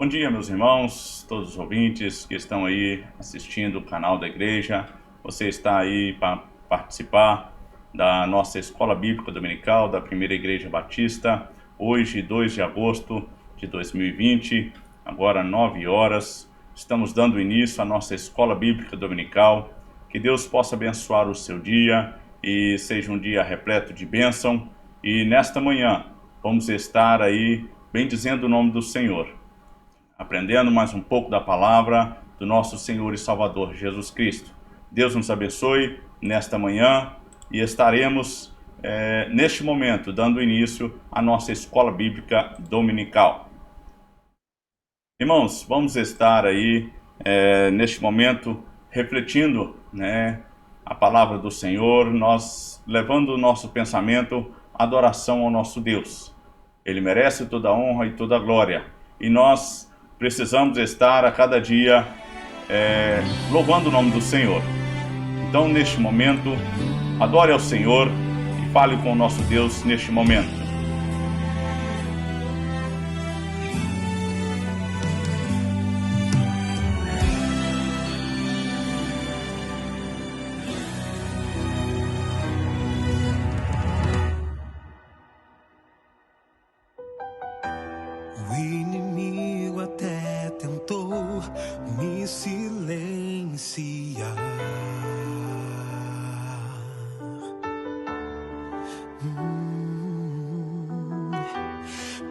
Bom dia, meus irmãos, todos os ouvintes que estão aí assistindo o canal da igreja. Você está aí para participar da nossa Escola Bíblica Dominical da Primeira Igreja Batista, hoje, 2 de agosto de 2020, agora 9 horas. Estamos dando início à nossa Escola Bíblica Dominical. Que Deus possa abençoar o seu dia e seja um dia repleto de bênção. E nesta manhã vamos estar aí bendizendo o nome do Senhor, aprendendo mais um pouco da palavra do nosso Senhor e Salvador Jesus Cristo. Deus nos abençoe nesta manhã e estaremos neste momento dando início à nossa Escola Bíblica Dominical. Irmãos, vamos estar aí neste momento refletindo, a palavra do Senhor, nós levando o nosso pensamento à adoração ao nosso Deus. Ele merece toda a honra e toda a glória, e nós precisamos estar a cada dia louvando o nome do Senhor. Então, neste momento, adore ao Senhor e fale com o nosso Deus neste momento. O inimigo até tentou me silenciar.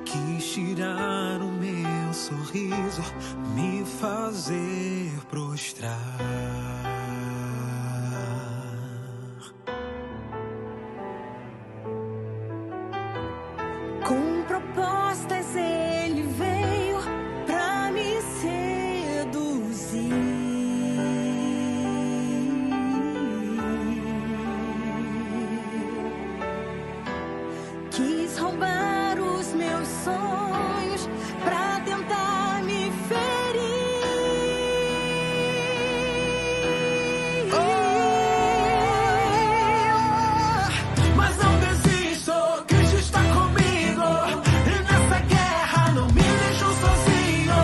Quis tirar o meu sorriso, me fazer prostrar. Com propostas ele veio pra me seduzir. Quis roubar os meus sonhos pra tentar me ferir. Mas não desisto, Cristo está comigo, e nessa guerra não me deixo sozinho.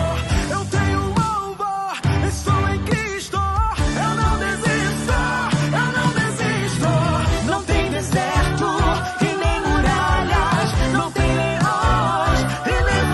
Eu tenho louvor, estou em Cristo. Eu não desisto, eu não desisto. Não tem deserto e nem muralhas, não tem leões e nem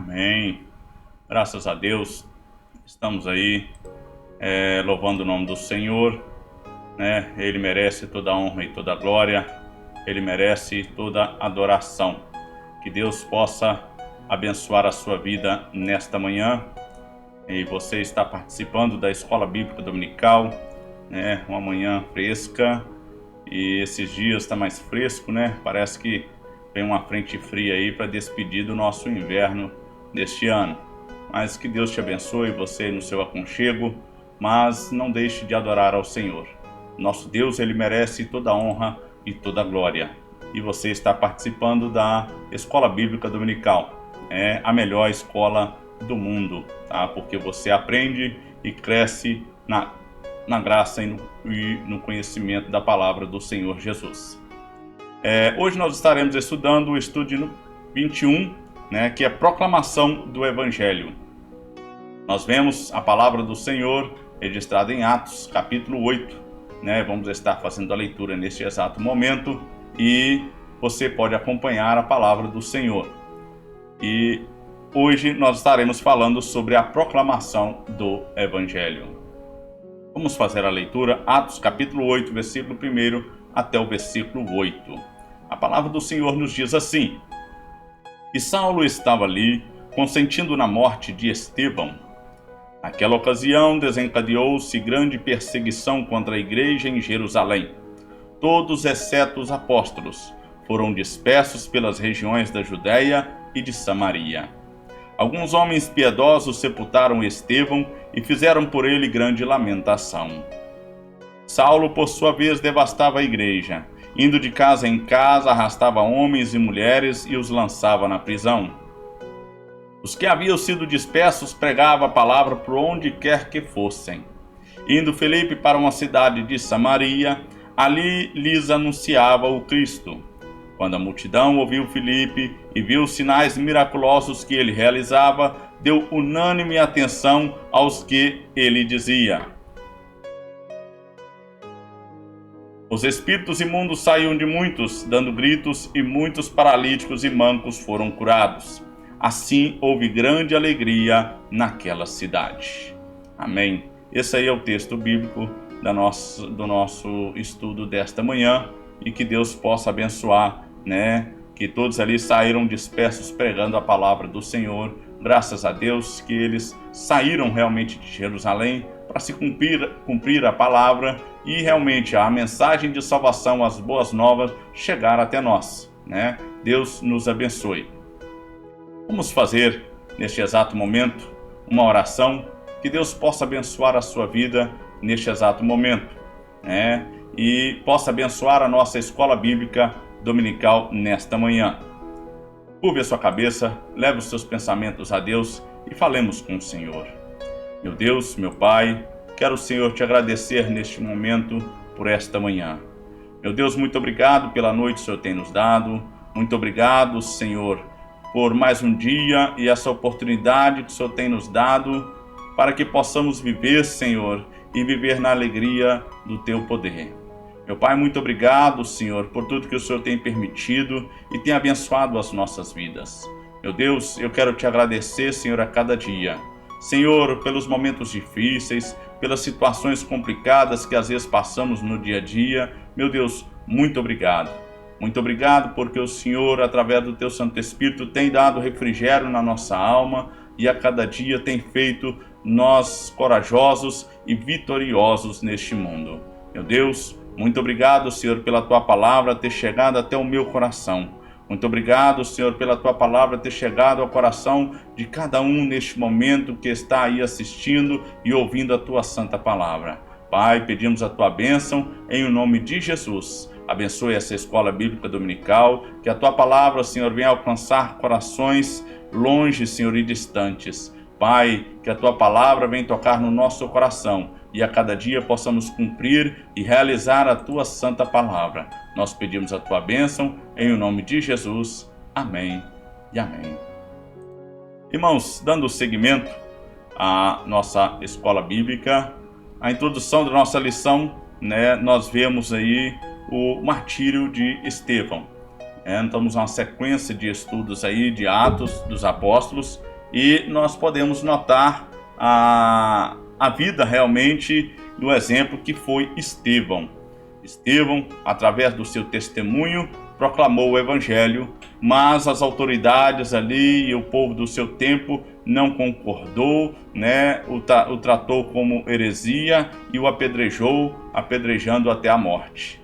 Amém. Graças a Deus, estamos aí louvando o nome do Senhor, né? Ele merece toda a honra e toda a glória, Ele merece toda a adoração. Que Deus possa abençoar a sua vida nesta manhã. E você está participando da Escola Bíblica Dominical, né? Uma manhã fresca, e esses dias está mais fresco, né? Parece que vem uma frente fria aí para despedir do nosso inverno deste ano. Mas que Deus te abençoe, você no seu aconchego, mas não deixe de adorar ao Senhor. Nosso Deus, Ele merece toda a honra e toda a glória. E você está participando da Escola Bíblica Dominical. É a melhor escola do mundo, tá? Porque você aprende e cresce na graça e no conhecimento da palavra do Senhor Jesus. Hoje nós estaremos estudando o estudo 21, né, que é a proclamação do Evangelho. Nós vemos a palavra do Senhor registrada em Atos, capítulo 8. Né? Vamos estar fazendo a leitura neste exato momento e você pode acompanhar a palavra do Senhor. E hoje nós estaremos falando sobre a proclamação do Evangelho. Vamos fazer a leitura, Atos capítulo 8, versículo 1 até o versículo 8. A palavra do Senhor nos diz assim: E Saulo estava ali, consentindo na morte de Estevão. Naquela ocasião desencadeou-se grande perseguição contra a igreja em Jerusalém. Todos, exceto os apóstolos, foram dispersos pelas regiões da Judéia e de Samaria. Alguns homens piedosos sepultaram Estevão e fizeram por ele grande lamentação. Saulo, por sua vez, devastava a igreja. Indo de casa em casa, arrastava homens e mulheres e os lançava na prisão. Os que haviam sido dispersos pregavam a palavra por onde quer que fossem. Indo Filipe para uma cidade de Samaria, ali lhes anunciava o Cristo. Quando a multidão ouviu Filipe e viu os sinais miraculosos que ele realizava, deu unânime atenção aos que ele dizia. Os espíritos imundos saíam de muitos, dando gritos, e muitos paralíticos e mancos foram curados. Assim houve grande alegria naquela cidade. Amém. Esse aí é o texto bíblico do nosso estudo desta manhã, e que Deus possa abençoar, né? Que todos ali saíram dispersos pregando a palavra do Senhor. Graças a Deus que eles saíram realmente de Jerusalém para se cumprir a palavra e realmente a mensagem de salvação, as boas novas, chegar até nós, né? Deus nos abençoe. Vamos fazer neste exato momento uma oração, que Deus possa abençoar a sua vida neste exato momento, né? E possa abençoar a nossa escola bíblica dominical nesta manhã. Curve a sua cabeça, leve os seus pensamentos a Deus e falemos com o Senhor. Meu Deus, meu Pai, quero, Senhor, te agradecer neste momento por esta manhã. Meu Deus, muito obrigado pela noite que o Senhor tem nos dado. Muito obrigado, Senhor, por mais um dia e essa oportunidade que o Senhor tem nos dado para que possamos viver, Senhor, e viver na alegria do Teu poder. Meu Pai, muito obrigado, Senhor, por tudo que o Senhor tem permitido e tem abençoado as nossas vidas. Meu Deus, eu quero te agradecer, Senhor, a cada dia. Senhor, pelos momentos difíceis, pelas situações complicadas que às vezes passamos no dia a dia. Meu Deus, muito obrigado. Muito obrigado porque o Senhor, através do Teu Santo Espírito, tem dado refrigério na nossa alma e a cada dia tem feito nós corajosos e vitoriosos neste mundo. Meu Deus, muito obrigado, Senhor, pela Tua palavra ter chegado até o meu coração. Muito obrigado, Senhor, pela Tua palavra ter chegado ao coração de cada um neste momento que está aí assistindo e ouvindo a Tua santa palavra. Pai, pedimos a Tua bênção em o nome de Jesus. Abençoe essa escola bíblica dominical, que a Tua palavra, Senhor, venha alcançar corações longe, Senhor, e distantes. Pai, que a Tua palavra venha tocar no nosso coração e a cada dia possamos cumprir e realizar a Tua santa palavra. Nós pedimos a Tua bênção em o nome de Jesus. Amém e amém. Irmãos, dando seguimento à nossa escola bíblica, a introdução da nossa lição, né, nós vemos aí o martírio de Estevão. Estamos numa sequência de estudos aí de Atos dos Apóstolos e nós podemos notar a vida realmente do exemplo que foi Estevão. Estevão, através do seu testemunho, proclamou o evangelho, mas as autoridades ali e o povo do seu tempo não concordou, né? O tratou como heresia e o apedrejou, apedrejando até a morte.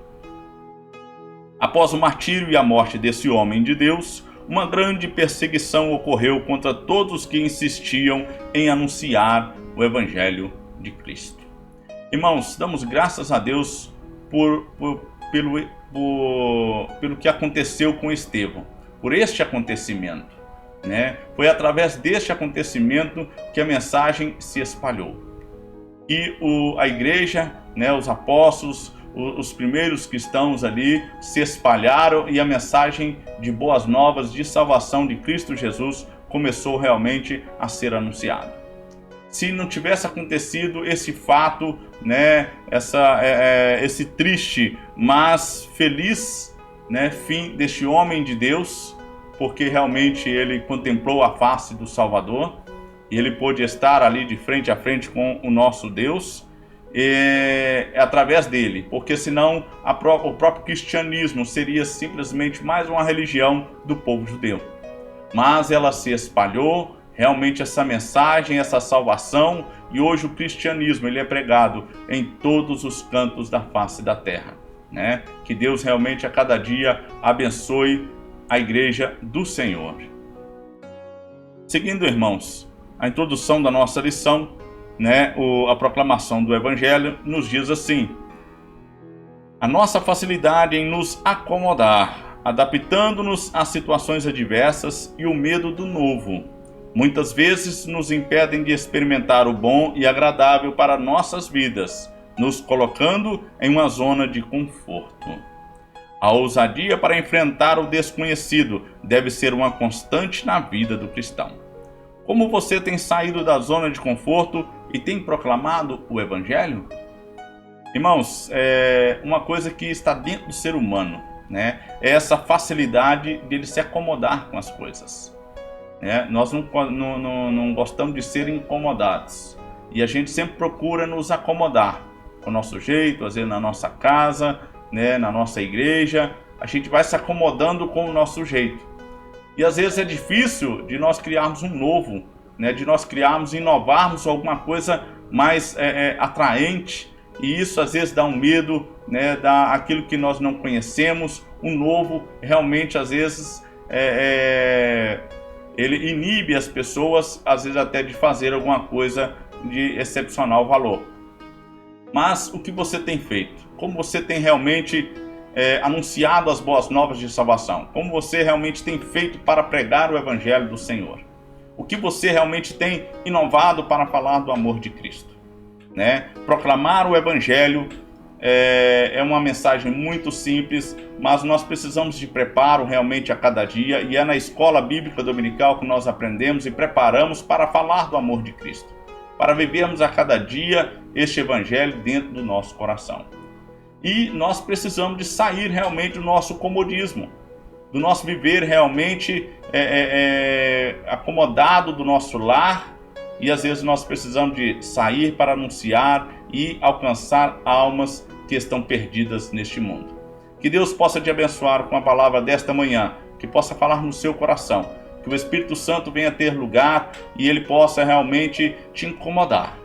Após o martírio e a morte desse homem de Deus, uma grande perseguição ocorreu contra todos que insistiam em anunciar o evangelho de Cristo. Irmãos, damos graças a Deus pelo que aconteceu com Estevão, por este acontecimento, né? Foi através deste acontecimento que a mensagem se espalhou. E a igreja, né, os apóstolos, os primeiros cristãos ali se espalharam e a mensagem de boas novas, de salvação de Cristo Jesus começou realmente a ser anunciada. Se não tivesse acontecido esse fato, né, esse triste, mas feliz, né, fim deste homem de Deus, porque realmente ele contemplou a face do Salvador e ele pôde estar ali de frente a frente com o nosso Deus, através dele, porque senão o próprio cristianismo seria simplesmente mais uma religião do povo judeu. Mas ela se espalhou, realmente essa mensagem, essa salvação, e hoje o cristianismo ele é pregado em todos os cantos da face da terra, né? Que Deus realmente a cada dia abençoe a igreja do Senhor. Seguindo, irmãos, a introdução da nossa lição, né? A proclamação do evangelho nos diz assim: a nossa facilidade em nos acomodar, adaptando-nos às situações adversas e o medo do novo, muitas vezes nos impedem de experimentar o bom e agradável para nossas vidas, nos colocando em uma zona de conforto. A ousadia para enfrentar o desconhecido deve ser uma constante na vida do cristão. Como você tem saído da zona de conforto e tem proclamado o evangelho? Irmãos, uma coisa que está dentro do ser humano, né, é essa facilidade de ele se acomodar com as coisas. Nós não gostamos de ser incomodados e a gente sempre procura nos acomodar com o nosso jeito, às vezes na nossa casa, né, na nossa igreja, a gente vai se acomodando com o nosso jeito e às vezes é difícil de nós criarmos um novo, né, de nós criarmos, inovarmos alguma coisa mais atraente, e isso às vezes dá um medo, né, dá aquilo que nós não conhecemos, um novo realmente às vezes ele inibe as pessoas, às vezes até de fazer alguma coisa de excepcional valor. Mas o que você tem feito? Como você tem realmente anunciado as boas novas de salvação? Como você realmente tem feito para pregar o evangelho do Senhor? O que você realmente tem inovado para falar do amor de Cristo, né? Proclamar o evangelho é uma mensagem muito simples, mas nós precisamos de preparo realmente a cada dia, e é na escola bíblica dominical que nós aprendemos e preparamos para falar do amor de Cristo, para vivermos a cada dia este evangelho dentro do nosso coração. E nós precisamos de sair realmente do nosso comodismo, do nosso viver realmente acomodado do nosso lar, e às vezes nós precisamos de sair para anunciar e alcançar almas que estão perdidas neste mundo. Que Deus possa te abençoar com a palavra desta manhã, que possa falar no seu coração, que o Espírito Santo venha ter lugar e ele possa realmente te incomodar,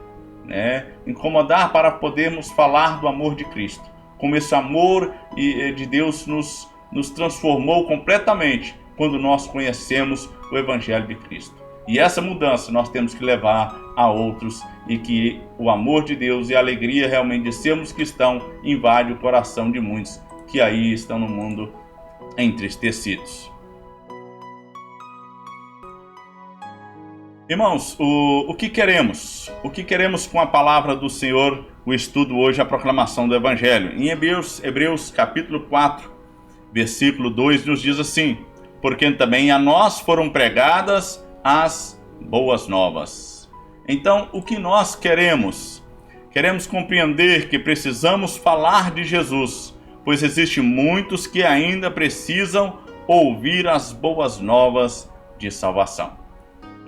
né? Incomodar para podermos falar do amor de Cristo, como esse amor de Deus nos transformou completamente quando nós conhecemos o Evangelho de Cristo. E essa mudança nós temos que levar a outros, e que o amor de Deus e a alegria realmente de sermos cristãos invade o coração de muitos que aí estão no mundo entristecidos. Irmãos, o que queremos? O que queremos com a palavra do Senhor, o estudo hoje, a proclamação do Evangelho? Em Hebreus capítulo 4, versículo 2, nos diz assim: porque também a nós foram pregadas as boas novas. Então, o que nós queremos? Queremos compreender que precisamos falar de Jesus, pois existem muitos que ainda precisam ouvir as boas novas de salvação.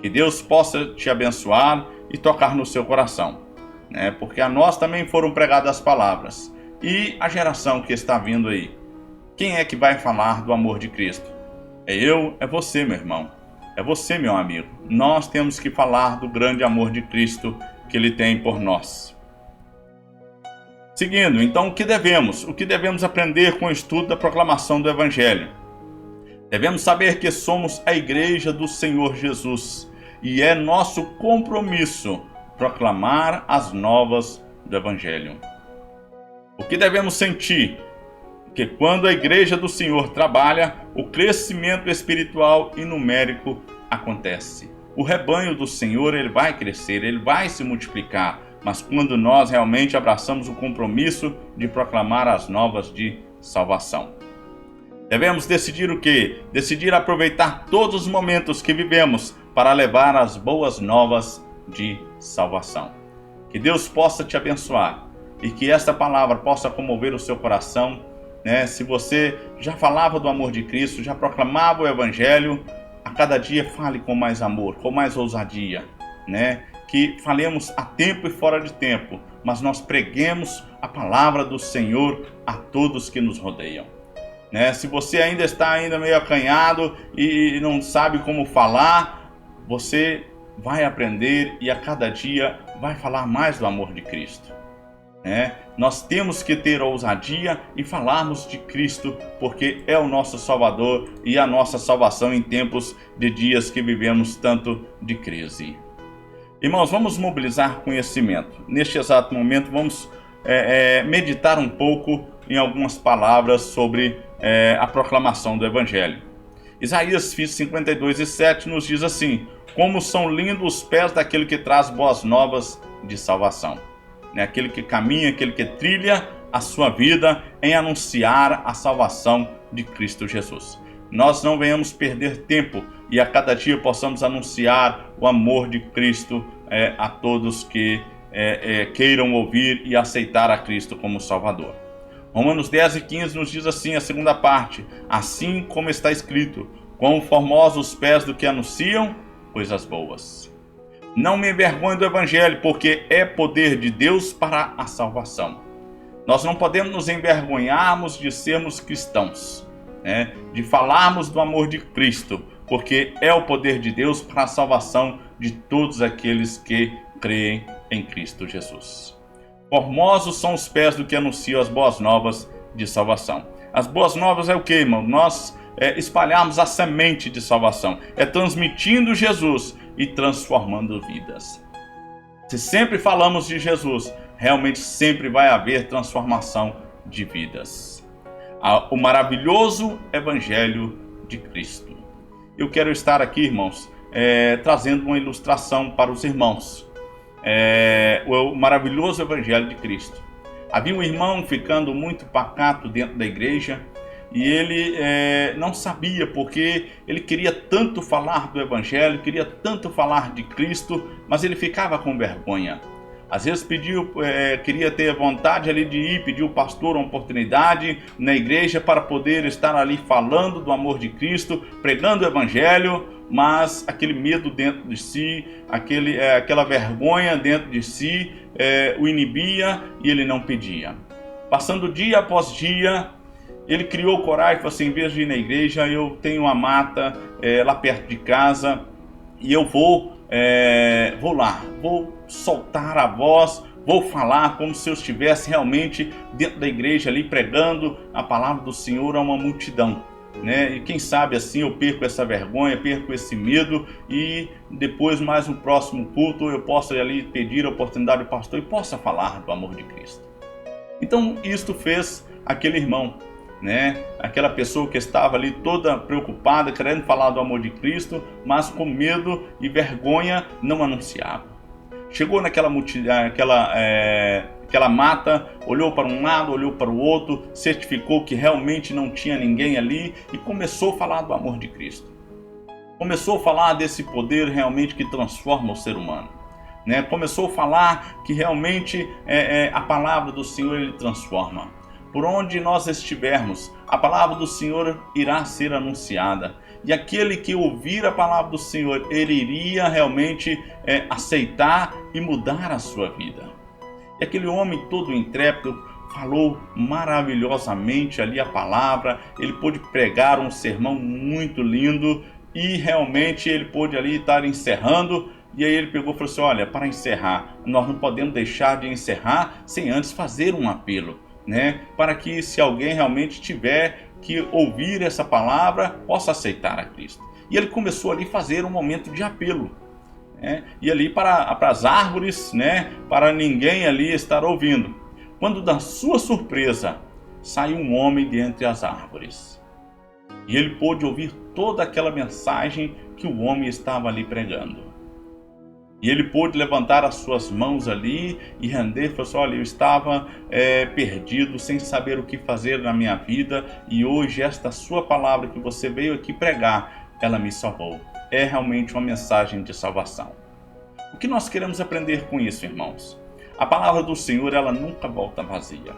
Que Deus possa te abençoar e tocar no seu coração, né? Porque a nós também foram pregadas as palavras. E a geração que está vindo aí, quem é que vai falar do amor de Cristo? É eu, é você, meu irmão. É você, meu amigo. Nós temos que falar do grande amor de Cristo que Ele tem por nós. Seguindo, então, o que devemos? O que devemos aprender com o estudo da proclamação do Evangelho? Devemos saber que somos a Igreja do Senhor Jesus e é nosso compromisso proclamar as novas do Evangelho. O que devemos sentir? Que quando a Igreja do Senhor trabalha, o crescimento espiritual e numérico acontece. O rebanho do Senhor, ele vai crescer, ele vai se multiplicar, mas quando nós realmente abraçamos o compromisso de proclamar as novas de salvação. Devemos decidir o quê? Decidir aproveitar todos os momentos que vivemos para levar as boas novas de salvação. Que Deus possa te abençoar e que esta palavra possa comover o seu coração, né? Se você já falava do amor de Cristo, já proclamava o Evangelho, a cada dia fale com mais amor, com mais ousadia, né? Que falemos a tempo e fora de tempo, mas nós preguemos a palavra do Senhor a todos que nos rodeiam, né? Se você ainda está meio acanhado e não sabe como falar, você vai aprender e a cada dia vai falar mais do amor de Cristo, né? Nós temos que ter ousadia e falarmos de Cristo, porque é o nosso Salvador e a nossa salvação em tempos de dias que vivemos tanto de crise. Irmãos, vamos mobilizar conhecimento. Neste exato momento, vamos meditar um pouco em algumas palavras sobre a proclamação do Evangelho. Isaías 52:7 nos diz assim: como são lindos os pés daquele que traz boas novas de salvação. Aquele que caminha, aquele que trilha a sua vida em anunciar a salvação de Cristo Jesus. Nós não venhamos perder tempo e a cada dia possamos anunciar o amor de Cristo a todos que queiram ouvir e aceitar a Cristo como Salvador. Romanos 10:15 nos diz assim, a segunda parte: assim como está escrito, quão formosos os pés do que anunciam coisas boas. Não me envergonhe do Evangelho, porque é poder de Deus para a salvação. Nós não podemos nos envergonharmos de sermos cristãos, né? De falarmos do amor de Cristo, porque é o poder de Deus para a salvação de todos aqueles que creem em Cristo Jesus. Formosos são os pés do que anunciam as boas novas de salvação. As boas novas é o que, irmão? Nós espalharmos a semente de salvação, transmitindo Jesus e transformando vidas. Se sempre falamos de Jesus, realmente sempre vai haver transformação de vidas. O maravilhoso Evangelho de Cristo. Eu quero estar aqui, irmãos, trazendo uma ilustração para os irmãos. O maravilhoso Evangelho de Cristo. Havia um irmão ficando muito pacato dentro da igreja, e ele não sabia, porque ele queria tanto falar do Evangelho, queria tanto falar de Cristo, mas ele ficava com vergonha. Às vezes queria ter vontade ali de ir, pedir ao pastor uma oportunidade na igreja para poder estar ali falando do amor de Cristo, pregando o Evangelho, mas aquele medo dentro de si, aquela vergonha dentro de si o inibia e ele não pedia. Passando dia após dia, ele criou coragem e falou assim: em vez de ir na igreja, eu tenho uma mata lá perto de casa e eu vou lá, vou soltar a voz, vou falar como se eu estivesse realmente dentro da igreja ali pregando a palavra do Senhor a uma multidão, né? E quem sabe assim eu perco essa vergonha, perco esse medo e depois mais um próximo culto eu posso ali pedir a oportunidade do pastor e possa falar do amor de Cristo. Então isto fez aquele irmão, né? Aquela pessoa que estava ali toda preocupada, querendo falar do amor de Cristo, mas com medo e vergonha não anunciava. Chegou naquela multidão, aquela mata, olhou para um lado, olhou para o outro, certificou que realmente não tinha ninguém ali e começou a falar do amor de Cristo. Começou a falar desse poder realmente que transforma o ser humano, né? Começou a falar que realmente a palavra do Senhor ele transforma. Por onde nós estivermos, a palavra do Senhor irá ser anunciada. e aquele que ouvir a palavra do Senhor, ele iria realmente aceitar e mudar a sua vida. E aquele homem todo intrépido falou maravilhosamente ali a palavra, ele pôde pregar um sermão muito lindo e realmente ele pôde ali estar encerrando. E aí ele pegou e falou assim: olha, para encerrar, nós não podemos deixar de encerrar sem antes fazer um apelo, né? Para que se alguém realmente tiver que ouvir essa palavra, possa aceitar a Cristo. E ele começou ali a fazer um momento de apelo, né? E ali para as árvores, né? Para ninguém ali estar ouvindo. Quando da sua surpresa, saiu um homem de entre as árvores. E ele pôde ouvir toda aquela mensagem que o homem estava ali pregando. E ele pôde levantar as suas mãos ali e render e falou assim: olha, eu estava perdido, sem saber o que fazer na minha vida, e hoje esta sua palavra que você veio aqui pregar, ela me salvou. É realmente uma mensagem de salvação. O que nós queremos aprender com isso, irmãos? A palavra do Senhor, ela nunca volta vazia.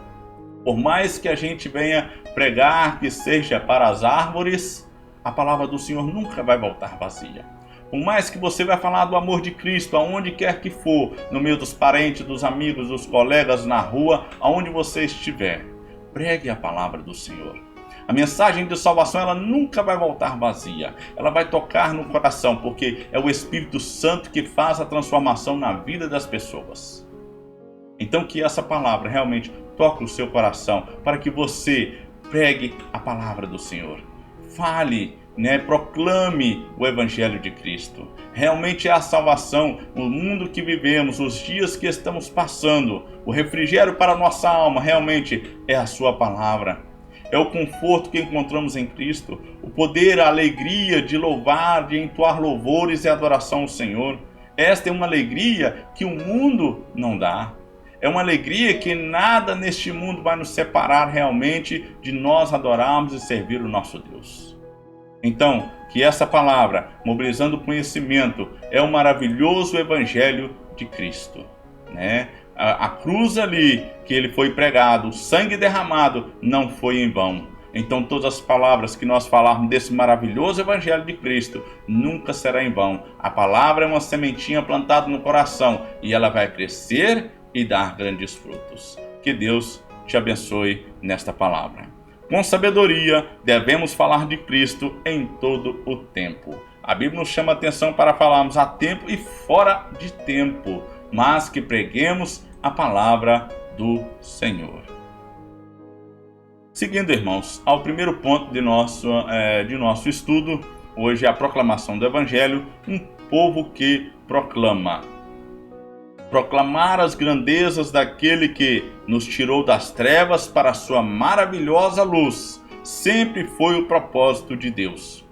Por mais que a gente venha pregar que seja para as árvores, a palavra do Senhor nunca vai voltar vazia. Por mais que você vai falar do amor de Cristo aonde quer que for, no meio dos parentes, dos amigos, dos colegas, na rua, aonde você estiver, pregue a palavra do Senhor. A mensagem de salvação, ela nunca vai voltar vazia. Ela vai tocar no coração, porque é o Espírito Santo que faz a transformação na vida das pessoas. Então que essa palavra realmente toque o seu coração, para que você pregue a palavra do Senhor. Fale, proclame o Evangelho de Cristo. Realmente é a salvação, o mundo que vivemos, os dias que estamos passando, o refrigério para a nossa alma, realmente é a sua palavra. É o conforto que encontramos em Cristo, o poder, a alegria de louvar, de entoar louvores e adoração ao Senhor. Esta é uma alegria que o mundo não dá. É uma alegria que nada neste mundo vai nos separar realmente de nós adorarmos e servir o nosso Deus. Então, que essa palavra, mobilizando o conhecimento, é o maravilhoso Evangelho de Cristo, né? A cruz ali que ele foi pregado, o sangue derramado, não foi em vão. Então todas as palavras que nós falarmos desse maravilhoso Evangelho de Cristo nunca será em vão. A palavra é uma sementinha plantada no coração e ela vai crescer e dar grandes frutos. Que Deus te abençoe nesta palavra. Com sabedoria, devemos falar de Cristo em todo o tempo. A Bíblia nos chama a atenção para falarmos a tempo e fora de tempo, mas que preguemos a palavra do Senhor. Seguindo, irmãos, ao primeiro ponto de nosso estudo, hoje é a proclamação do Evangelho, um povo que proclama. Proclamar as grandezas daquele que nos tirou das trevas para a sua maravilhosa luz, sempre foi o propósito de Deus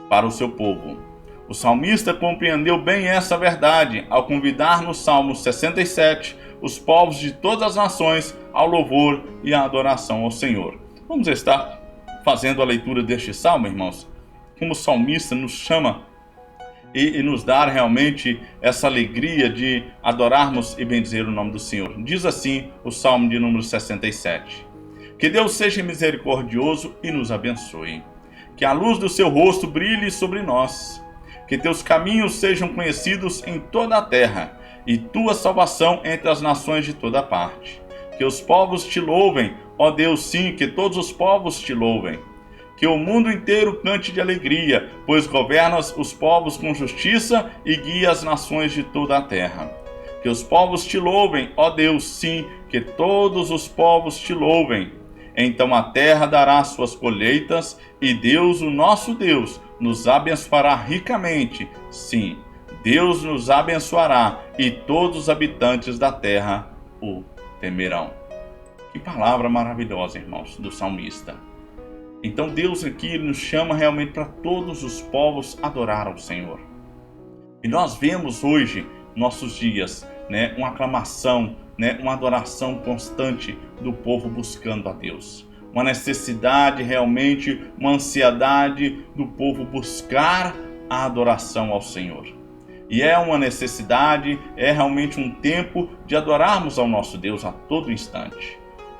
para o seu povo. O salmista compreendeu bem essa verdade ao convidar no Salmo 67 os povos de todas as nações ao louvor e à adoração ao Senhor. Vamos estar fazendo a leitura deste salmo, irmãos, como o salmista nos chama e nos dar realmente essa alegria de adorarmos e bendizer o nome do Senhor. Diz assim o Salmo de número 67. Que Deus seja misericordioso e nos abençoe. Que a luz do seu rosto brilhe sobre nós. Que teus caminhos sejam conhecidos em toda a terra e tua salvação entre as nações de toda parte. Que os povos te louvem, ó Deus, sim, que todos os povos te louvem. Que o mundo inteiro cante de alegria, pois governas os povos com justiça e guia as nações de toda a terra. Que os povos te louvem, ó Deus, sim, que todos os povos te louvem. Então a terra dará suas colheitas e Deus, o nosso Deus, nos abençoará ricamente. Sim, Deus nos abençoará e todos os habitantes da terra o temerão. Que palavra maravilhosa, irmãos, do salmista. Então Deus aqui nos chama realmente para todos os povos adorar ao Senhor. E nós vemos hoje, nossos dias, uma aclamação, uma adoração constante do povo buscando a Deus. Uma necessidade realmente, uma ansiedade do povo buscar a adoração ao Senhor. E é uma necessidade, é realmente um tempo de adorarmos ao nosso Deus a todo instante.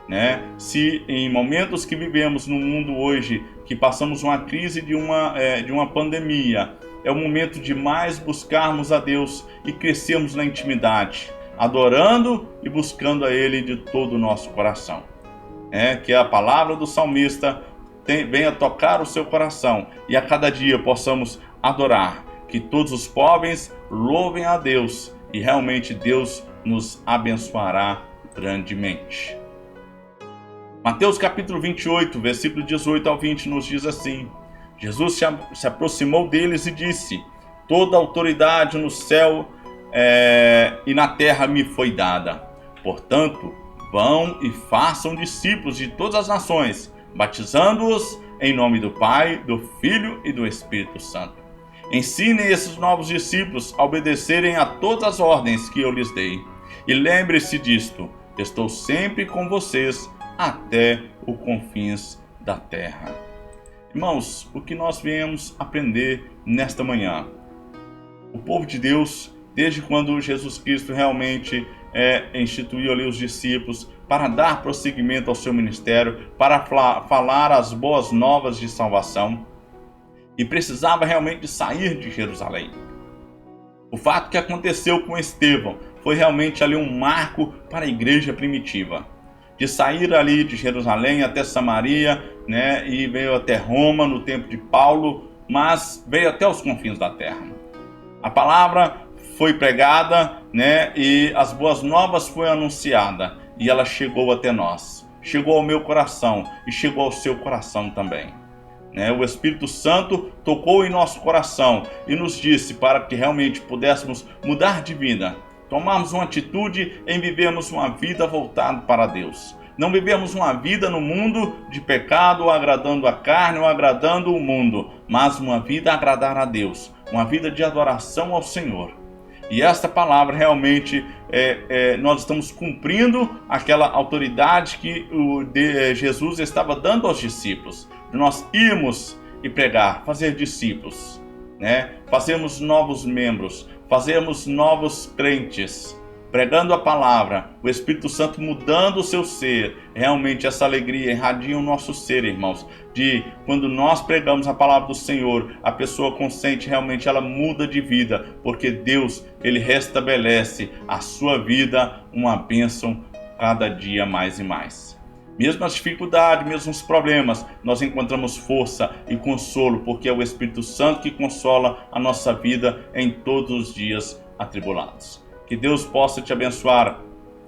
né? Se em momentos que vivemos no mundo hoje, que passamos uma crise de uma pandemia, é o momento de mais buscarmos a Deus e crescermos na intimidade, adorando e buscando a Ele de todo o nosso coração. Que a palavra do salmista venha tocar o seu coração e a cada dia possamos adorar, que todos os povos louvem a Deus e realmente Deus nos abençoará grandemente. Mateus capítulo 28, versículo 18 ao 20 nos diz assim: Jesus se aproximou deles e disse: toda autoridade no céu e na terra me foi dada. Portanto, vão e façam discípulos de todas as nações, batizando-os em nome do Pai, do Filho e do Espírito Santo. Ensinem esses novos discípulos a obedecerem a todas as ordens que eu lhes dei. E lembre-se disto: estou sempre com vocês até os confins da terra. Irmãos, o que nós viemos aprender nesta manhã? O povo de Deus, desde quando Jesus Cristo realmente instituiu ali os discípulos para dar prosseguimento ao seu ministério, para falar as boas novas de salvação, e precisava realmente de sair de Jerusalém. O fato que aconteceu com Estevão foi realmente ali um marco para a igreja primitiva, de sair ali de Jerusalém até Samaria, né, e veio até Roma no tempo de Paulo, mas veio até os confins da terra. A palavra foi pregada, né, e as boas novas foi anunciada, e ela chegou até nós, chegou ao meu coração e chegou ao seu coração também. O Espírito Santo tocou em nosso coração e nos disse para que realmente pudéssemos mudar de vida, tomarmos uma atitude em vivermos uma vida voltada para Deus. Não vivemos uma vida no mundo de pecado, ou agradando a carne, ou agradando o mundo, mas uma vida a agradar a Deus, uma vida de adoração ao Senhor. E esta palavra realmente, nós estamos cumprindo aquela autoridade que Jesus estava dando aos discípulos. De nós irmos e pregar, fazer discípulos, fazermos novos membros, fazermos novos crentes, pregando a palavra, o Espírito Santo mudando o seu ser. Realmente essa alegria irradia o nosso ser, irmãos, de quando nós pregamos a palavra do Senhor, a pessoa consciente realmente ela muda de vida, porque Deus, Ele restabelece a sua vida, uma bênção cada dia mais e mais. Mesmo as dificuldades, mesmo os problemas, nós encontramos força e consolo, porque é o Espírito Santo que consola a nossa vida em todos os dias atribulados. Que Deus possa te abençoar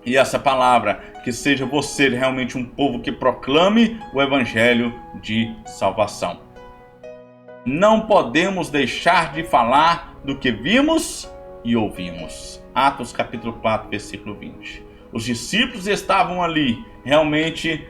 e essa palavra, que seja você realmente um povo que proclame o Evangelho de salvação. Não podemos deixar de falar do que vimos e ouvimos. Atos capítulo 4, versículo 20. Os discípulos estavam ali realmente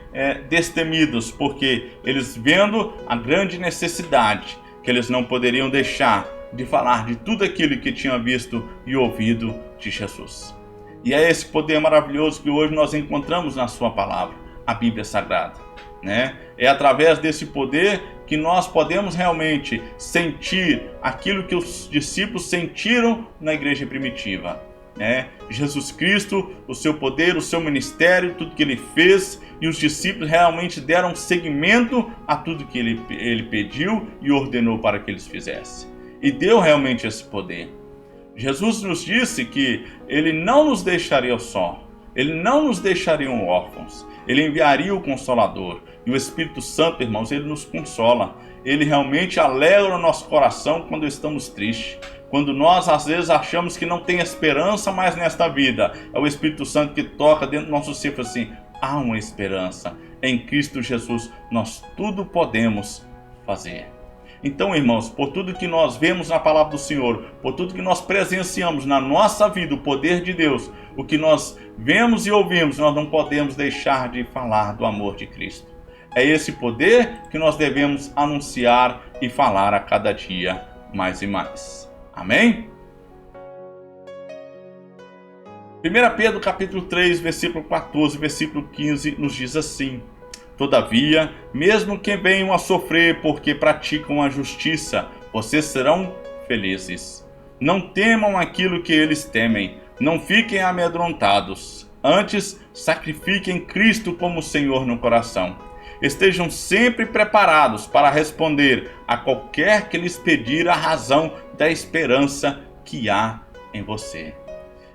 destemidos, porque eles vendo a grande necessidade, que eles não poderiam deixar de falar de tudo aquilo que tinham visto e ouvido de Jesus. E é esse poder maravilhoso que hoje nós encontramos na sua palavra, a Bíblia Sagrada. É através desse poder que nós podemos realmente sentir aquilo que os discípulos sentiram na igreja primitiva. Jesus Cristo, o seu poder, o seu ministério, tudo que ele fez, e os discípulos realmente deram seguimento a tudo que ele pediu e ordenou para que eles fizessem. E deu realmente esse poder. Jesus nos disse que ele não nos deixaria só, ele não nos deixaria órfãos, ele enviaria o Consolador. E o Espírito Santo, irmãos, ele nos consola, ele realmente alegra o nosso coração quando estamos tristes. Quando nós às vezes achamos que não tem esperança mais nesta vida, é o Espírito Santo que toca dentro do nosso ser e fala assim: há uma esperança, em Cristo Jesus nós tudo podemos fazer. Então, irmãos, por tudo que nós vemos na palavra do Senhor, por tudo que nós presenciamos na nossa vida, o poder de Deus, o que nós vemos e ouvimos, nós não podemos deixar de falar do amor de Cristo. É esse poder que nós devemos anunciar e falar a cada dia mais e mais. Amém? 1 Pedro capítulo 3, versículo 14, versículo 15 nos diz assim: todavia, mesmo que venham a sofrer porque praticam a justiça, vocês serão felizes. Não temam aquilo que eles temem, não fiquem amedrontados. Antes, sacrifiquem Cristo como Senhor no coração. Estejam sempre preparados para responder a qualquer que lhes pedir a razão da esperança que há em você.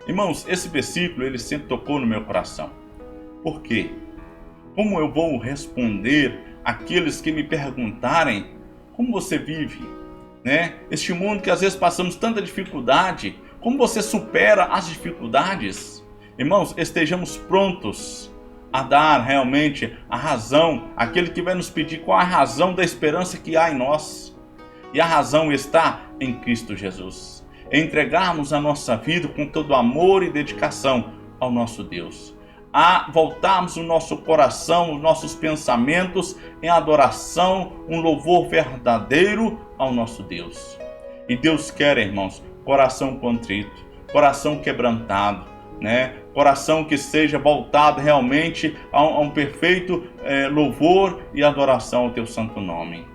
Irmãos, esse versículo ele sempre tocou no meu coração. Por quê? Como eu vou responder àqueles que me perguntarem como você vive, né? Este mundo que às vezes passamos tanta dificuldade, como você supera as dificuldades? Irmãos, estejamos prontos a dar realmente a razão, aquele que vai nos pedir qual a razão da esperança que há em nós. E a razão está em Cristo Jesus. Entregarmos a nossa vida com todo amor e dedicação ao nosso Deus. A voltarmos o nosso coração, os nossos pensamentos em adoração, um louvor verdadeiro ao nosso Deus. E Deus quer, irmãos, coração contrito, coração quebrantado, né? Coração que seja voltado realmente a um perfeito louvor e adoração ao teu santo nome.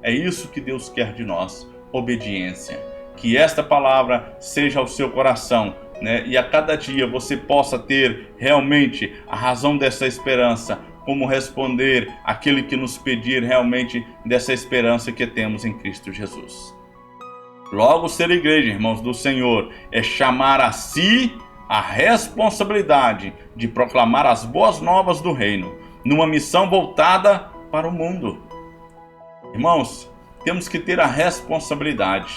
É isso que Deus quer de nós, obediência. Que esta palavra seja ao seu coração, né? E a cada dia você possa ter realmente a razão dessa esperança, como responder aquele que nos pedir realmente dessa esperança que temos em Cristo Jesus. Logo, ser igreja, irmãos do Senhor, é chamar a si a responsabilidade de proclamar as boas novas do reino, numa missão voltada para o mundo. Irmãos, temos que ter a responsabilidade.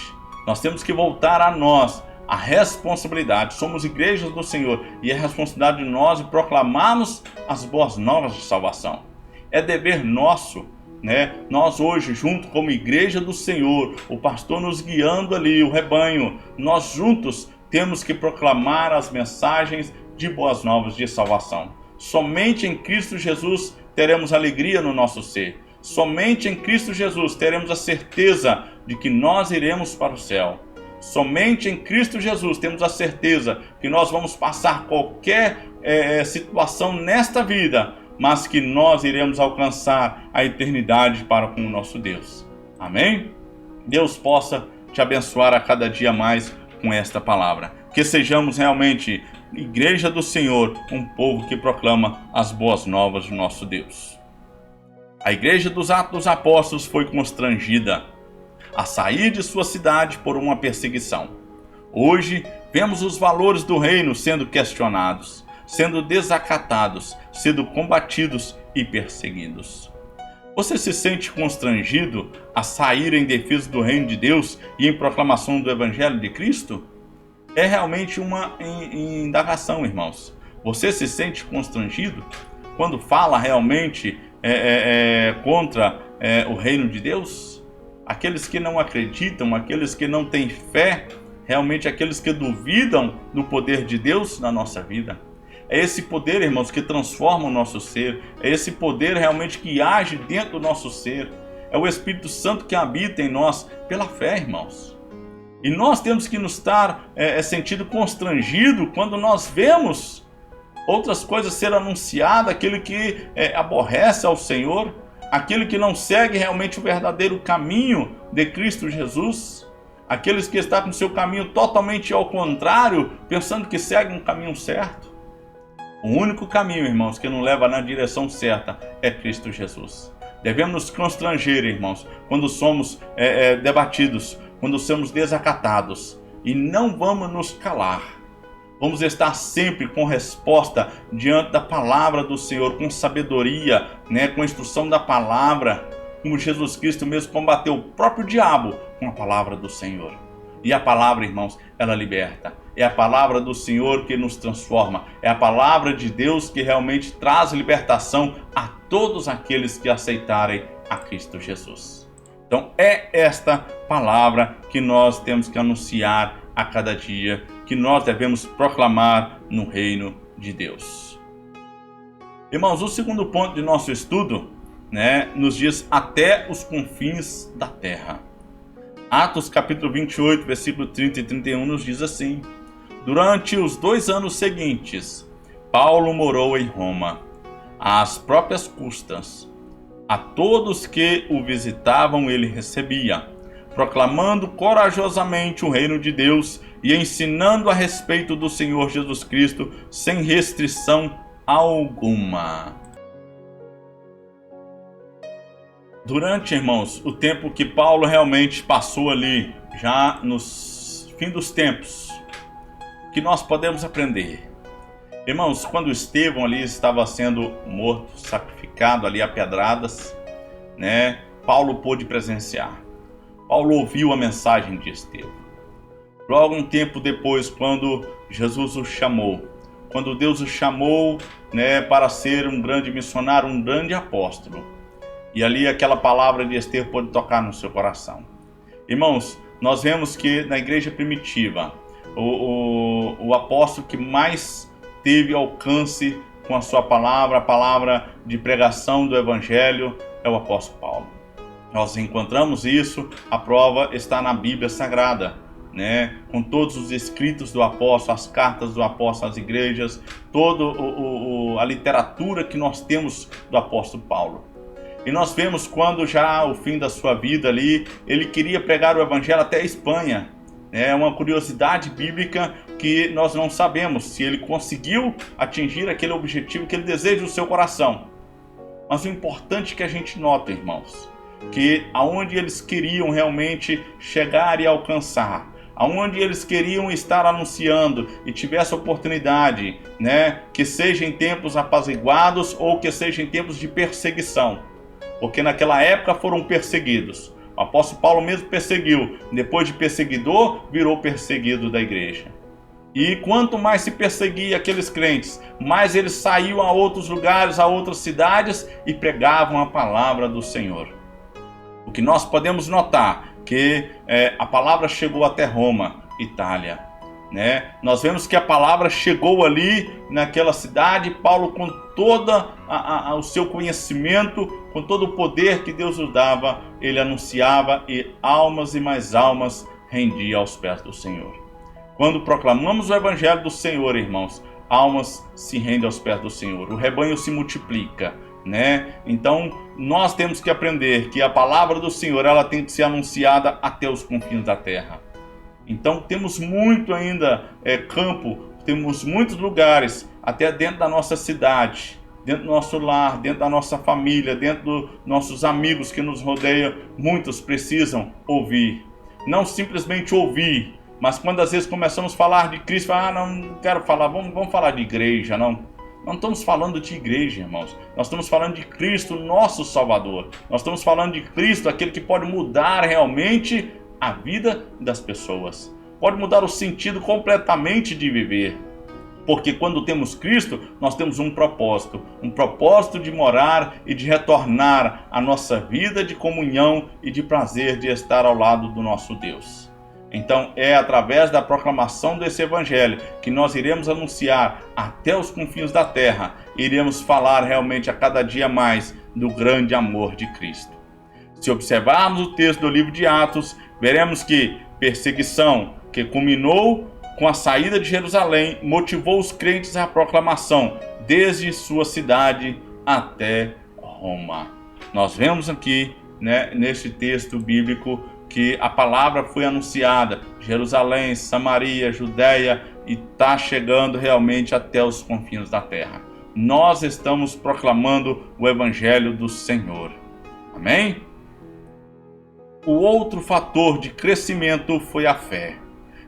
Nós temos que voltar a nós a responsabilidade. Somos igrejas do Senhor e é responsabilidade de nós de proclamarmos as boas novas de salvação. É dever nosso, né? Nós hoje, junto como igreja do Senhor, o pastor nos guiando ali, o rebanho, nós juntos temos que proclamar as mensagens de boas novas de salvação. Somente em Cristo Jesus teremos alegria no nosso ser. Somente em Cristo Jesus teremos a certeza de que nós iremos para o céu. Somente em Cristo Jesus temos a certeza que nós vamos passar qualquer situação nesta vida, mas que nós iremos alcançar a eternidade para com o nosso Deus. Amém? Deus possa te abençoar a cada dia mais com esta palavra. Que sejamos realmente igreja do Senhor, um povo que proclama as boas novas do nosso Deus. A igreja dos Atos dos Apóstolos foi constrangida a sair de sua cidade por uma perseguição. Hoje, vemos os valores do reino sendo questionados, sendo desacatados, sendo combatidos e perseguidos. Você se sente constrangido a sair em defesa do reino de Deus e em proclamação do Evangelho de Cristo? É realmente uma indagação, irmãos. Você se sente constrangido quando fala realmente contra o reino de Deus? Aqueles que não acreditam, aqueles que não têm fé, realmente aqueles que duvidam do poder de Deus na nossa vida. É esse poder, irmãos, que transforma o nosso ser. É esse poder realmente que age dentro do nosso ser. É o Espírito Santo que habita em nós pela fé, irmãos. E nós temos que nos estar sentido constrangido quando nós vemos outras coisas ser anunciadas, aquele que aborrece ao Senhor, aquele que não segue realmente o verdadeiro caminho de Cristo Jesus, aqueles que estão com o seu caminho totalmente ao contrário, pensando que seguem um caminho certo. O único caminho, irmãos, que não leva na direção certa é Cristo Jesus. Devemos nos constranger, irmãos, quando somos debatidos, quando somos desacatados, e não vamos nos calar. Vamos estar sempre com resposta diante da palavra do Senhor, com sabedoria, né, com a instrução da palavra, como Jesus Cristo mesmo combateu o próprio diabo com a palavra do Senhor. E a palavra, irmãos, ela liberta. É a palavra do Senhor que nos transforma. É a palavra de Deus que realmente traz libertação a todos aqueles que aceitarem a Cristo Jesus. Então é esta palavra que nós temos que anunciar a cada dia, que nós devemos proclamar no reino de Deus. Irmãos, o segundo ponto de nosso estudo, né, nos diz até os confins da terra. Atos capítulo 28, versículo 30 e 31 nos diz assim: durante os 2 anos seguintes, Paulo morou em Roma, às próprias custas. A todos que o visitavam ele recebia, proclamando corajosamente o reino de Deus e ensinando a respeito do Senhor Jesus Cristo sem restrição alguma. Durante, irmãos, o tempo que Paulo realmente passou ali, já nos fim dos tempos, que nós podemos aprender? Irmãos, quando Estevão ali estava sendo morto, sacrificado ali a pedradas, né, Paulo pôde presenciar. Paulo ouviu a mensagem de Estevão. Logo um tempo depois, quando Jesus o chamou, quando Deus o chamou, né, para ser um grande missionário, um grande apóstolo, e ali aquela palavra de Estevão pôde tocar no seu coração. Irmãos, nós vemos que na igreja primitiva, o apóstolo que mais teve alcance com a sua palavra, a palavra de pregação do evangelho, é o apóstolo Paulo. Nós encontramos isso, a prova está na Bíblia Sagrada, né? Com todos os escritos do apóstolo, as cartas do apóstolo às igrejas, toda a literatura que nós temos do apóstolo Paulo. E nós vemos quando já o fim da sua vida ali, ele queria pregar o evangelho até a Espanha. É uma curiosidade bíblica que nós não sabemos se ele conseguiu atingir aquele objetivo que ele deseja no seu coração. Mas o importante é que a gente nota, irmãos, que aonde eles queriam realmente chegar e alcançar, aonde eles queriam estar anunciando e tivesse oportunidade, né, que seja em tempos apaziguados ou que seja em tempos de perseguição, porque naquela época foram perseguidos. O apóstolo Paulo mesmo perseguiu, depois de perseguidor, virou perseguido da igreja. E quanto mais se perseguia aqueles crentes, mais eles saíam a outros lugares, a outras cidades e pregavam a palavra do Senhor. O que nós podemos notar que a palavra chegou até Roma, Itália, né? Nós vemos que a palavra chegou ali naquela cidade, Paulo com todo o seu conhecimento, com todo o poder que Deus lhe dava, ele anunciava e almas e mais almas rendia aos pés do Senhor. Quando proclamamos o evangelho do Senhor, irmãos, almas se rendem aos pés do Senhor, o rebanho se multiplica, né? Então nós temos que aprender que a palavra do Senhor, ela tem que ser anunciada até os confins da terra. Então temos muito ainda campo, temos muitos lugares, até dentro da nossa cidade, dentro do nosso lar, dentro da nossa família, dentro dos nossos amigos que nos rodeiam, muitos precisam ouvir. Não simplesmente ouvir, mas quando às vezes começamos a falar de Cristo, não quero falar, vamos falar de igreja, não. Não estamos falando de igreja, irmãos. Nós estamos falando de Cristo, nosso Salvador. Nós estamos falando de Cristo, aquele que pode mudar realmente a vida das pessoas. Pode mudar o sentido completamente de viver. Porque quando temos Cristo, nós temos um propósito de morar e de retornar à nossa vida de comunhão e de prazer de estar ao lado do nosso Deus. Então é através da proclamação desse evangelho que nós iremos anunciar até os confins da terra, iremos falar realmente a cada dia mais do grande amor de Cristo. Se observarmos o texto do livro de Atos, veremos que perseguição que culminou com a saída de Jerusalém motivou os crentes à proclamação desde sua cidade até Roma. Nós vemos aqui, né, neste texto bíblico, que a palavra foi anunciada, Jerusalém, Samaria, Judéia, e está chegando realmente até os confins da terra. Nós estamos proclamando o evangelho do Senhor. Amém? O outro fator de crescimento foi a fé,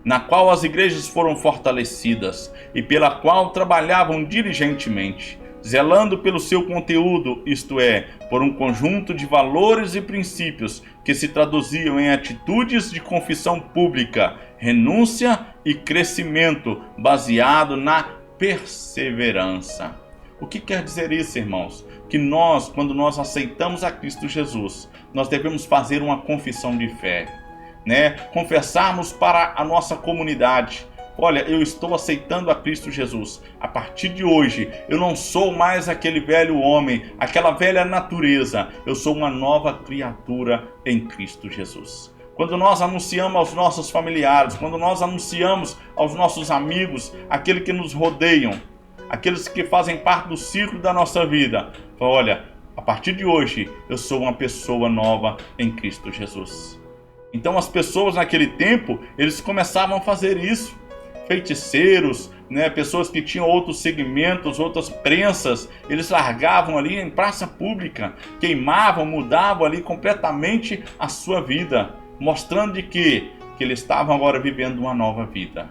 na qual as igrejas foram fortalecidas e pela qual trabalhavam diligentemente, zelando pelo seu conteúdo, isto é, por um conjunto de valores e princípios que se traduziam em atitudes de confissão pública, renúncia e crescimento baseado na perseverança. O que quer dizer isso, irmãos? Que nós, quando nós aceitamos a Cristo Jesus, nós devemos fazer uma confissão de fé, né? Confessarmos para a nossa comunidade: olha, eu estou aceitando a Cristo Jesus. A partir de hoje, eu não sou mais aquele velho homem, aquela velha natureza. Eu sou uma nova criatura em Cristo Jesus. Quando nós anunciamos aos nossos familiares, quando nós anunciamos aos nossos amigos, aqueles que nos rodeiam, aqueles que fazem parte do ciclo da nossa vida, olha, a partir de hoje, eu sou uma pessoa nova em Cristo Jesus. Então as pessoas naquele tempo, eles começavam a fazer isso. Feiticeiros, né, pessoas que tinham outros segmentos, outras crenças, eles largavam ali em praça pública, queimavam, mudavam ali completamente a sua vida, mostrando de que eles estavam agora vivendo uma nova vida.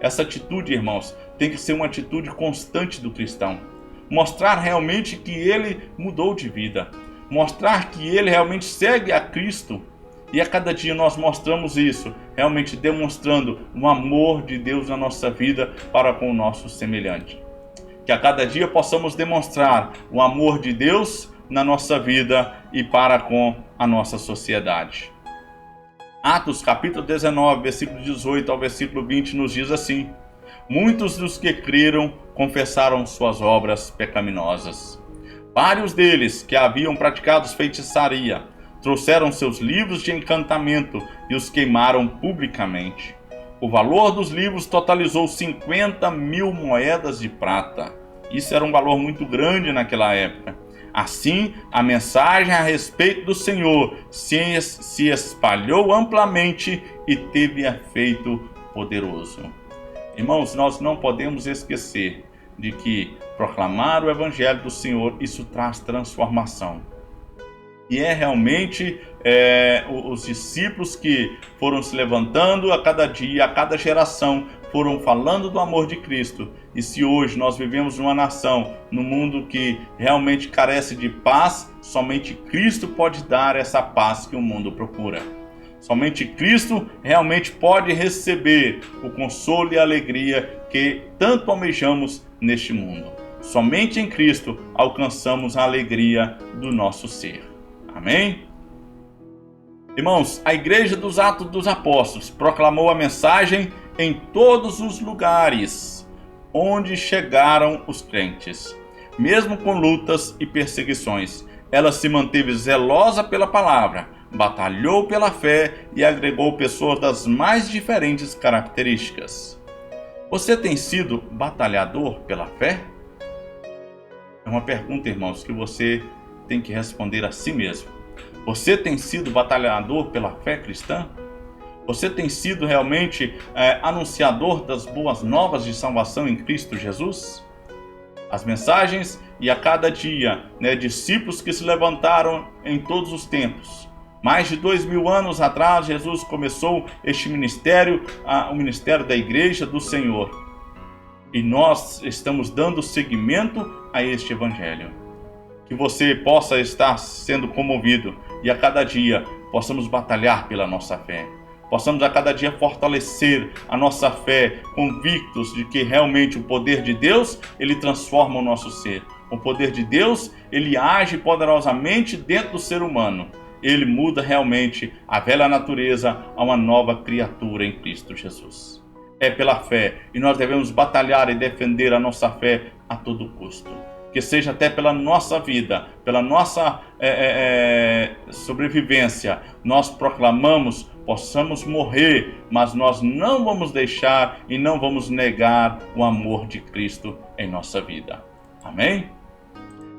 Essa atitude, irmãos, tem que ser uma atitude constante do cristão. Mostrar realmente que ele mudou de vida, mostrar que ele realmente segue a Cristo. E a cada dia nós mostramos isso, realmente demonstrando o amor de Deus na nossa vida para com o nosso semelhante. Que a cada dia possamos demonstrar o amor de Deus na nossa vida e para com a nossa sociedade. Atos capítulo 19, versículo 18 ao versículo 20 nos diz assim: muitos dos que creram confessaram suas obras pecaminosas. Vários deles que haviam praticado feitiçaria trouxeram seus livros de encantamento e os queimaram publicamente. O valor dos livros totalizou 50.000 moedas de prata. Isso era um valor muito grande naquela época. Assim, a mensagem a respeito do Senhor se espalhou amplamente e teve efeito poderoso. Irmãos, nós não podemos esquecer de que proclamar o Evangelho do Senhor, isso traz transformação. E é realmente os discípulos que foram se levantando a cada dia, a cada geração, foram falando do amor de Cristo. E se hoje nós vivemos numa nação, num mundo que realmente carece de paz, somente Cristo pode dar essa paz que o mundo procura. Somente Cristo realmente pode receber o consolo e a alegria que tanto almejamos neste mundo. Somente em Cristo alcançamos a alegria do nosso ser. Amém? Irmãos, a Igreja dos Atos dos Apóstolos proclamou a mensagem em todos os lugares onde chegaram os crentes. Mesmo com lutas e perseguições, ela se manteve zelosa pela palavra, batalhou pela fé e agregou pessoas das mais diferentes características. Você tem sido batalhador pela fé? É uma pergunta, irmãos, que você tem que responder a si mesmo. Você tem sido batalhador pela fé cristã? Você tem sido realmente anunciador das boas novas de salvação em Cristo Jesus? As mensagens e a cada dia, discípulos que se levantaram em todos os tempos. Mais de 2000 anos atrás, Jesus começou este ministério, o ministério da Igreja do Senhor. E nós estamos dando seguimento a este Evangelho. Que você possa estar sendo comovido e a cada dia possamos batalhar pela nossa fé. Possamos a cada dia fortalecer a nossa fé, convictos de que realmente o poder de Deus, ele transforma o nosso ser. O poder de Deus, ele age poderosamente dentro do ser humano. Ele muda realmente a velha natureza a uma nova criatura em Cristo Jesus. É pela fé e nós devemos batalhar e defender a nossa fé a todo custo. Que seja até pela nossa vida, pela nossa sobrevivência, nós proclamamos, possamos morrer, mas nós não vamos deixar e não vamos negar o amor de Cristo em nossa vida. Amém?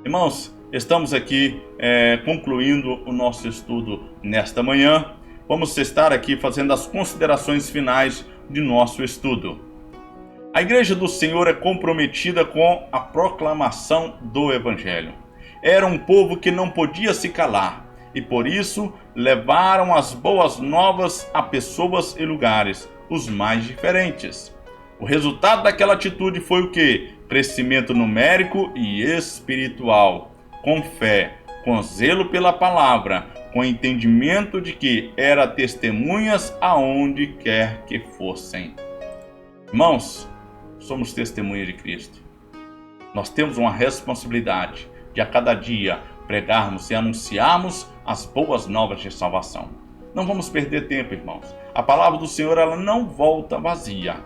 Irmãos, estamos aqui concluindo o nosso estudo nesta manhã. Vamos estar aqui fazendo as considerações finais de nosso estudo. A Igreja do Senhor é comprometida com a proclamação do Evangelho. Era um povo que não podia se calar e por isso levaram as boas novas a pessoas e lugares, os mais diferentes. O resultado daquela atitude foi o quê? Crescimento numérico e espiritual, com fé, com zelo pela palavra, com entendimento de que eram testemunhas aonde quer que fossem. Irmãos, somos testemunhas de Cristo. Nós temos uma responsabilidade de a cada dia pregarmos e anunciarmos as boas novas de salvação. Não vamos perder tempo, irmãos. A palavra do Senhor, ela não volta vazia.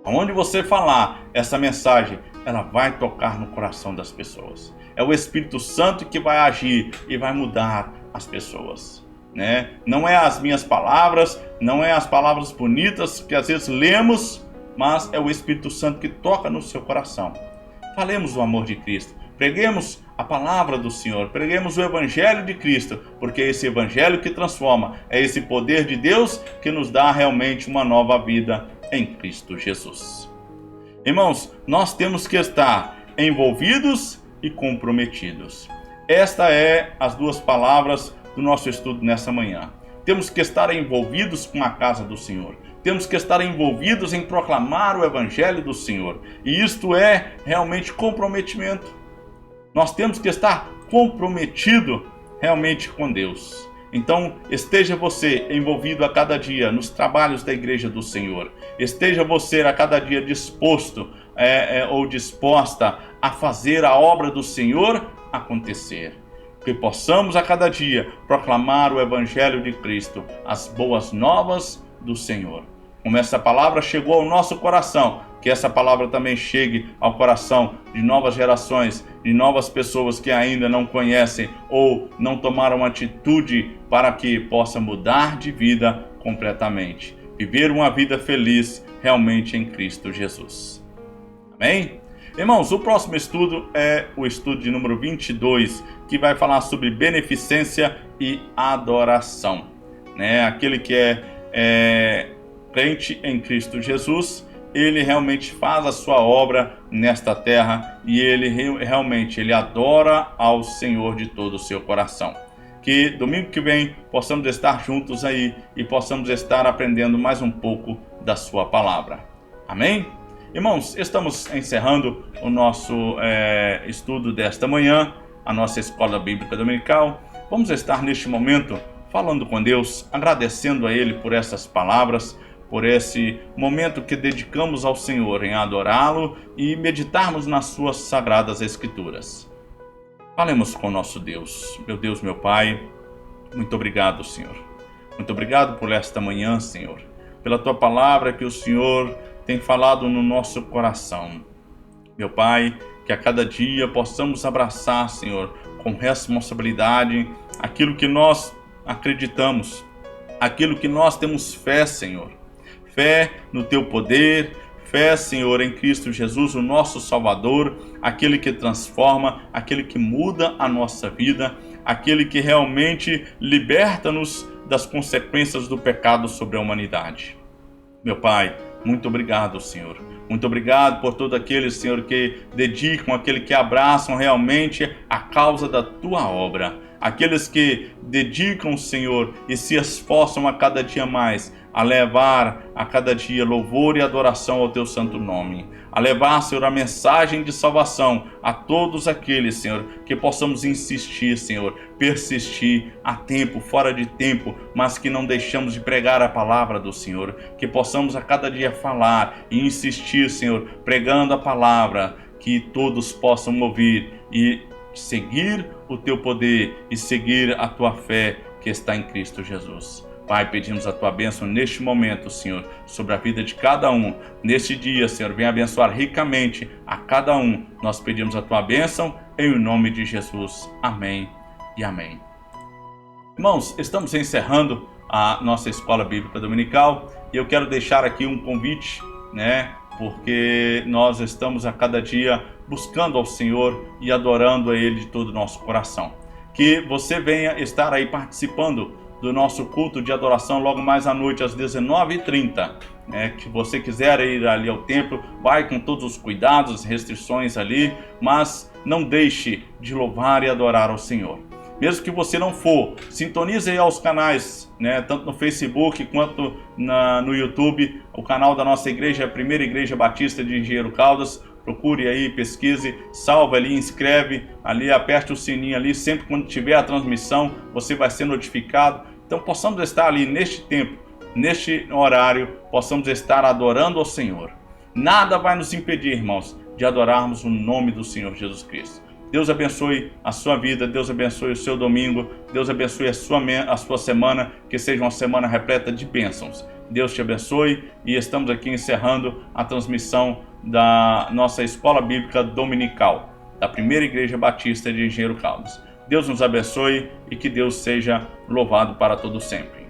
Onde você falar essa mensagem, ela vai tocar no coração das pessoas. É o Espírito Santo que vai agir e vai mudar as pessoas. Não é as minhas palavras, não é as palavras bonitas que às vezes lemos, mas é o Espírito Santo que toca no seu coração. Falemos do amor de Cristo, Preguemos a palavra do Senhor, preguemos o Evangelho de Cristo, porque é esse Evangelho que transforma, é esse poder de Deus que nos dá realmente uma nova vida em Cristo Jesus. Irmãos, nós temos que estar envolvidos e comprometidos. Esta é as duas palavras do nosso estudo nessa manhã. Temos que estar envolvidos com a casa do Senhor. Temos que estar envolvidos em proclamar o Evangelho do Senhor. E isto é realmente comprometimento. Nós temos que estar comprometido realmente com Deus. Então, esteja você envolvido a cada dia nos trabalhos da Igreja do Senhor. Esteja você a cada dia disposto ou disposta a fazer a obra do Senhor acontecer. Que possamos a cada dia proclamar o Evangelho de Cristo, as boas novas do Senhor. Como essa palavra chegou ao nosso coração, que essa palavra também chegue ao coração de novas gerações, de novas pessoas que ainda não conhecem ou não tomaram atitude para que possa mudar de vida completamente. Viver uma vida feliz realmente em Cristo Jesus. Amém? Irmãos, o próximo estudo é o estudo de número 22, que vai falar sobre beneficência e adoração. Aquele que é crente em Cristo Jesus, ele realmente faz a sua obra nesta terra e ele realmente adora ao Senhor de todo o seu coração. Que domingo que vem possamos estar juntos aí e possamos estar aprendendo mais um pouco da sua palavra. Amém? Irmãos, estamos encerrando o nosso estudo desta manhã, a nossa Escola Bíblica Dominical. Vamos estar neste momento falando com Deus, agradecendo a Ele por essas palavras, por esse momento que dedicamos ao Senhor em adorá-lo e meditarmos nas suas sagradas Escrituras. Falemos com o nosso Deus. Meu Deus, meu Pai, muito obrigado, Senhor. Muito obrigado por esta manhã, Senhor, pela Tua palavra que o Senhor tem falado no nosso coração. Meu Pai, que a cada dia possamos abraçar, Senhor, com responsabilidade aquilo que nós acreditamos, aquilo que nós temos fé, Senhor. Fé no Teu poder, fé, Senhor, em Cristo Jesus, o nosso Salvador, aquele que transforma, aquele que muda a nossa vida, aquele que realmente liberta-nos das consequências do pecado sobre a humanidade. Meu Pai, muito obrigado, Senhor. Muito obrigado por todos aqueles, Senhor, que dedicam, aqueles que abraçam realmente a causa da Tua obra. Aqueles que dedicam, Senhor, e se esforçam a cada dia mais a levar a cada dia louvor e adoração ao Teu santo nome. A levar, Senhor, a mensagem de salvação a todos aqueles, Senhor, que possamos insistir, Senhor, persistir a tempo, fora de tempo, mas que não deixamos de pregar a palavra do Senhor. Que possamos a cada dia falar e insistir, Senhor, pregando a palavra, que todos possam ouvir e seguir o Teu poder e seguir a Tua fé que está em Cristo Jesus. Pai, pedimos a Tua bênção neste momento, Senhor, sobre a vida de cada um. Neste dia, Senhor, venha abençoar ricamente a cada um. Nós pedimos a Tua bênção em nome de Jesus. Amém e amém. Irmãos, estamos encerrando a nossa Escola Bíblica Dominical e eu quero deixar aqui um convite, porque nós estamos a cada dia buscando ao Senhor e adorando a Ele de todo o nosso coração. Que você venha estar aí participando do nosso culto de adoração logo mais à noite às 19h30. Que você quiser ir ali ao templo, vai com todos os cuidados, as restrições ali, mas não deixe de louvar e adorar ao Senhor. Mesmo que você não for, sintonize aí aos canais, tanto no Facebook quanto no YouTube. O canal da nossa igreja é a Primeira Igreja Batista de Engenheiro Caldas. Procure aí, pesquise, salve ali, inscreve ali, aperte o sininho ali. Sempre quando tiver a transmissão, você vai ser notificado. Então possamos estar ali neste tempo, neste horário, possamos estar adorando ao Senhor. Nada vai nos impedir, irmãos, de adorarmos o nome do Senhor Jesus Cristo. Deus abençoe a sua vida, Deus abençoe o seu domingo, Deus abençoe a sua semana, que seja uma semana repleta de bênçãos. Deus te abençoe e estamos aqui encerrando a transmissão da nossa Escola Bíblica Dominical, da Primeira Igreja Batista de Engenheiro Caldas. Deus nos abençoe e que Deus seja louvado para todo sempre.